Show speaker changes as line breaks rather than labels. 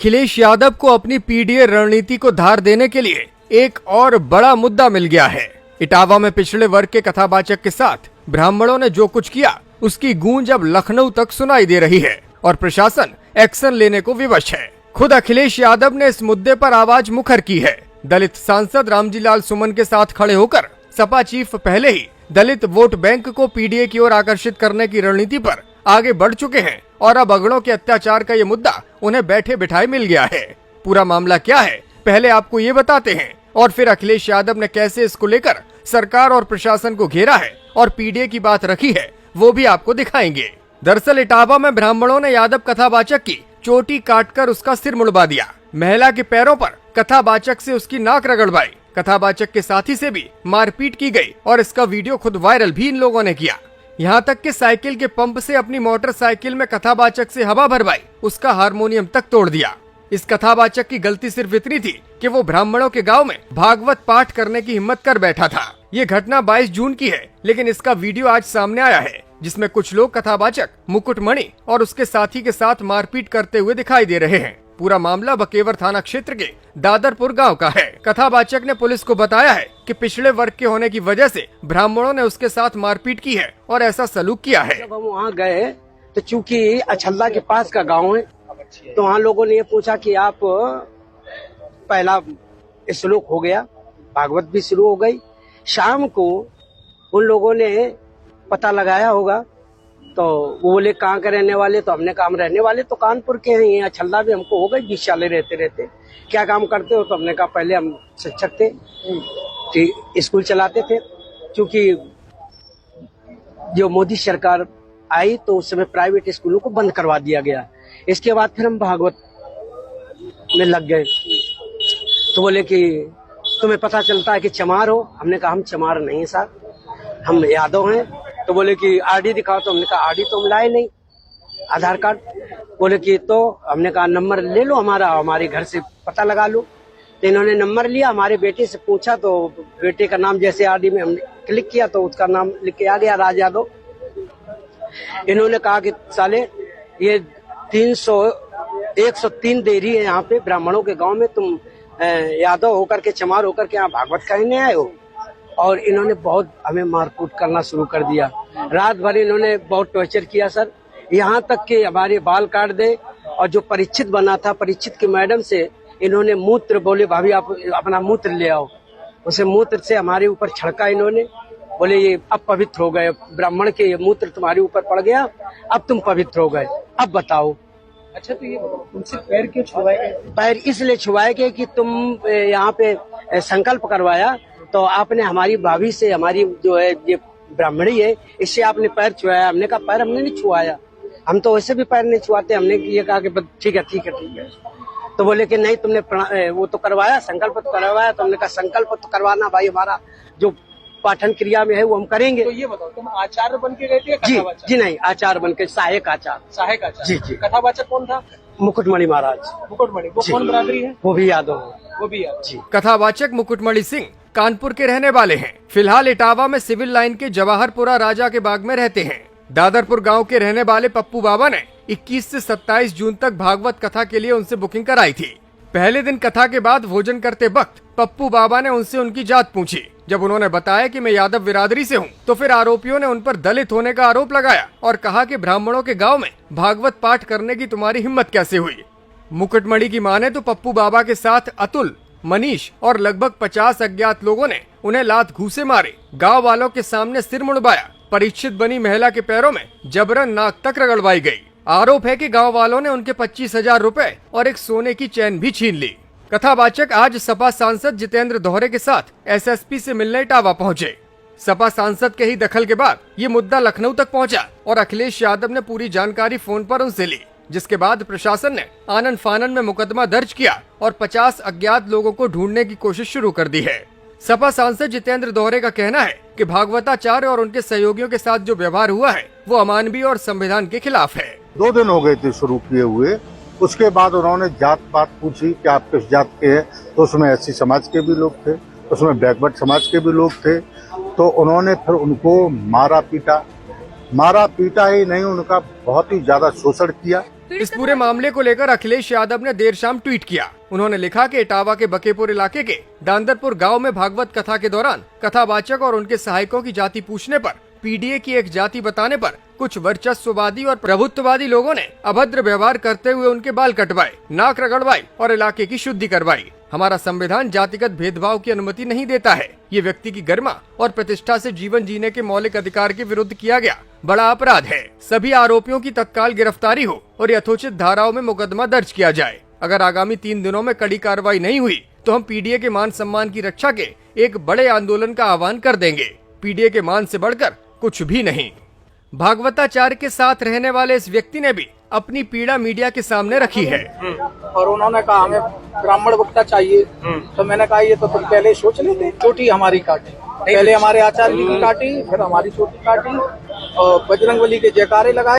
अखिलेश यादव को अपनी पीडीए रणनीति को धार देने के लिए एक और बड़ा मुद्दा मिल गया है। इटावा में पिछड़े वर्ग के कथावाचक के साथ ब्राह्मणों ने जो कुछ किया उसकी गूंज अब लखनऊ तक सुनाई दे रही है और प्रशासन एक्शन लेने को विवश है। खुद अखिलेश यादव ने इस मुद्दे पर आवाज मुखर की है। दलित सांसद रामजी लाल सुमन के साथ खड़े होकर सपा चीफ पहले ही दलित वोट बैंक को पीडीए की ओर आकर्षित करने की रणनीति पर आगे बढ़ चुके हैं और अब अगड़ों के अत्याचार का ये मुद्दा उन्हें बैठे बिठाए मिल गया है। पूरा मामला क्या है पहले आपको ये बताते हैं और फिर अखिलेश यादव ने कैसे इसको लेकर सरकार और प्रशासन को घेरा है और पीडीए की बात रखी है वो भी आपको दिखाएंगे। दरअसल इटावा में ब्राह्मणों ने यादव कथावाचक की चोटी काटकर उसका सिर मुड़वा दिया। महिला के पैरों पर कथावाचक से उसकी नाक रगड़वाई। कथावाचक के साथी से भी मारपीट की गई और इसका वीडियो खुद वायरल भी इन लोगों ने किया। यहाँ तक कि साइकिल के पंप से अपनी मोटरसाइकिल में कथावाचक से हवा भरवाई, उसका हारमोनियम तक तोड़ दिया। इस कथावाचक की गलती सिर्फ इतनी थी कि वो ब्राह्मणों के गांव में भागवत पाठ करने की हिम्मत कर बैठा था। ये घटना 22 जून की है, लेकिन इसका वीडियो आज सामने आया है जिसमें कुछ लोग कथावाचक मुकुटमणि और उसके साथी के साथ मारपीट करते हुए दिखाई दे रहे हैं। पूरा मामला बकेवर थाना क्षेत्र के दादरपुर गांव का है। कथावाचक ने पुलिस को बताया है कि पिछड़े वर्ग के होने की वजह से ब्राह्मणों ने उसके साथ मारपीट की है और ऐसा सलूक किया है।
जब हम वहाँ गए तो चूंकि अछल्ला के पास का गांव है तो वहाँ लोगों ने ये पूछा कि आप पहला श्लोक हो गया, भागवत भी शुरू हो गई। शाम को उन लोगों ने पता लगाया होगा तो वो बोले कहाँ के रहने वाले, तो हमने कहा हम रहने वाले तो कानपुर के हैं, यहाँ छल्ला भी हमको हो गई 20 साल रहते रहते। क्या काम करते हो, तो हमने कहा पहले हम शिक्षक थे, स्कूल चलाते थे। क्योंकि जो मोदी सरकार आई तो उस समय प्राइवेट स्कूलों को बंद करवा दिया गया। इसके बाद फिर हम भागवत में लग गए। तो बोले कि तुम्हें पता चलता है कि चमार हो, हमने कहा हम चमार नहीं है साहब, हम यादव हैं। तो बोले कि आरडी दिखाओ, तो हमने कहा आरडी तो हम लाए नहीं, आधार कार्ड। बोले कि तो हमने कहा नंबर ले लो हमारा, हमारे घर से पता लगा लो। तो इन्होंने नंबर लिया, हमारे बेटे से पूछा तो बेटे का नाम जैसे आरडी में हमने क्लिक किया तो उसका नाम लिख के आ गया, राज यादव। इन्होंने कहा कि साले ये 103 देरी है यहाँ पे ब्राह्मणों के गाँव में, तुम यादव होकर के चमार होकर के यहाँ भागवत कहने आए हो। और इन्होंने बहुत हमें मारकूट करना शुरू कर दिया। रात भर इन्होंने बहुत टॉर्चर किया सर, यहाँ तक कि हमारे बाल काट दे। और जो परीक्षित बना था, परीक्षित की मैडम से इन्होंने मूत्र, बोले भाभी आप अपना मूत्र ले आओ, उसे मूत्र से हमारे ऊपर छड़का इन्होंने। बोले ये अब पवित्र हो गए, ब्राह्मण के ये मूत्र तुम्हारे ऊपर पड़ गया, अब तुम पवित्र हो गए, अब बताओ।
अच्छा तो ये तुमसे पैर क्यों छुआए गए?
पैर इसलिए छुआए गए कि तुम यहाँ पे संकल्प करवाया तो आपने हमारी भाभी से, हमारी जो है ये ब्राह्मणी है, इससे आपने पैर छुआया। हमने कहा पैर हमने नहीं छुआया, हम तो वैसे भी पैर नहीं छुआते। हमने ये कहा कि ठीक है ठीक है ठीक है। तो बोले कि नहीं तुमने वो तो करवाया, संकल्प तो करवाया। तो हमने कहा संकल्प तो करवाना भाई, हमारा जो पाठन क्रिया में है वो हम करेंगे।
तो ये बताओ तुम आचार्य बन के गए थे?
जी नहीं, आचार्य बन के, सहायक आचार्य।
सहायक आचार्य?
जी जी।
कथावाचक कौन था?
मुकुटमणि महाराज।
मुकुटमणि वो कौन बरादरी है?
वो भी यादव।
वो भी यादव
जी।
कथावाचक मुकुटमणि सिंह कानपुर के रहने वाले हैं। फिलहाल इटावा में सिविल लाइन के जवाहरपुरा राजा के बाग में रहते हैं। दादरपुर गांव के रहने वाले पप्पू बाबा ने 21 से 27 जून तक भागवत कथा के लिए उनसे बुकिंग कराई थी। पहले दिन कथा के बाद भोजन करते वक्त पप्पू बाबा ने उनसे उनकी जात पूछी। जब उन्होंने बताया कि मैं यादव बिरादरी से हूं, तो फिर आरोपियों ने उन पर दलित होने का आरोप लगाया और कहा कि ब्राह्मणों के गांव में भागवत पाठ करने की तुम्हारी हिम्मत कैसे हुई। मुकुटमणि की माने तो पप्पू बाबा के साथ अतुल, मनीष और लगभग 50 अज्ञात लोगों ने उन्हें लात घूंसे मारे, गांव वालों के सामने सिर मुड़वाया। परीक्षित बनी महिला के पैरों में जबरन नाक तक रगड़वाई गई। आरोप है कि गांव वालों ने उनके 25,000 रुपए और एक सोने की चैन भी छीन ली। कथावाचक आज सपा सांसद जितेंद्र दोहरे के साथ एसएसपी से मिलने इटावा पहुंचे। सपा सांसद के ही दखल के बाद ये मुद्दा लखनऊ तक पहुंचा और अखिलेश यादव ने पूरी जानकारी फोन पर उनसे ली, जिसके बाद प्रशासन ने आनन फानन में मुकदमा दर्ज किया और 50 अज्ञात लोगों को ढूंढने की कोशिश शुरू कर दी है। सपा सांसद जितेंद्र दोहरे का कहना है कि भागवताचार्य और उनके सहयोगियों के साथ जो व्यवहार हुआ है वो अमानवीय और संविधान के खिलाफ है।
2 दिन हो गए थे शुरू किए हुए, उसके बाद उन्होंने जात पात पूछी कि आप किस जात के हैं, तो उसमें एससी समाज के भी लोग थे, उसमें बैकवर्ड समाज के भी लोग थे। तो उन्होंने फिर उनको मारा पीटा ही नहीं, उनका बहुत ही ज्यादा शोषण किया।
इस पूरे मामले को लेकर अखिलेश यादव ने देर शाम ट्वीट किया। उन्होंने लिखा कि इटावा के बकेपुर इलाके के दांदरपुर गांव में भागवत कथा के दौरान कथावाचक और उनके सहायकों की जाति पूछने पर पीडीए की एक जाति बताने पर कुछ वर्चस्ववादी और प्रभुत्ववादी लोगों ने अभद्र व्यवहार करते हुए उनके बाल कटवाए, नाक रगड़वाई और इलाके की शुद्धि करवाई। हमारा संविधान जातिगत भेदभाव की अनुमति नहीं देता है। ये व्यक्ति की गरिमा और प्रतिष्ठा से जीवन जीने के मौलिक अधिकार के विरुद्ध किया गया बड़ा अपराध है। सभी आरोपियों की तत्काल गिरफ्तारी हो और यथोचित धाराओं में मुकदमा दर्ज किया जाए। अगर आगामी 3 दिनों में कड़ी कार्रवाई नहीं हुई तो हम पीडीए के मान सम्मान की रक्षा के एक बड़े आंदोलन का आह्वान कर देंगे। पीडीए के मान से बढ़कर कुछ भी नहीं। भागवताचार्य के साथ रहने वाले इस व्यक्ति ने भी अपनी पीड़ा मीडिया के सामने रखी है।
और उन्होंने कहा हमें ब्राह्मण वक्ता चाहिए, तो मैंने कहा ये तो तुम पहले सोच लेते। चोटी हमारी काटी, पहले हमारे आचार्य जी की काटी, फिर हमारी चोटी काटी और बजरंगबली के जयकारे लगाए।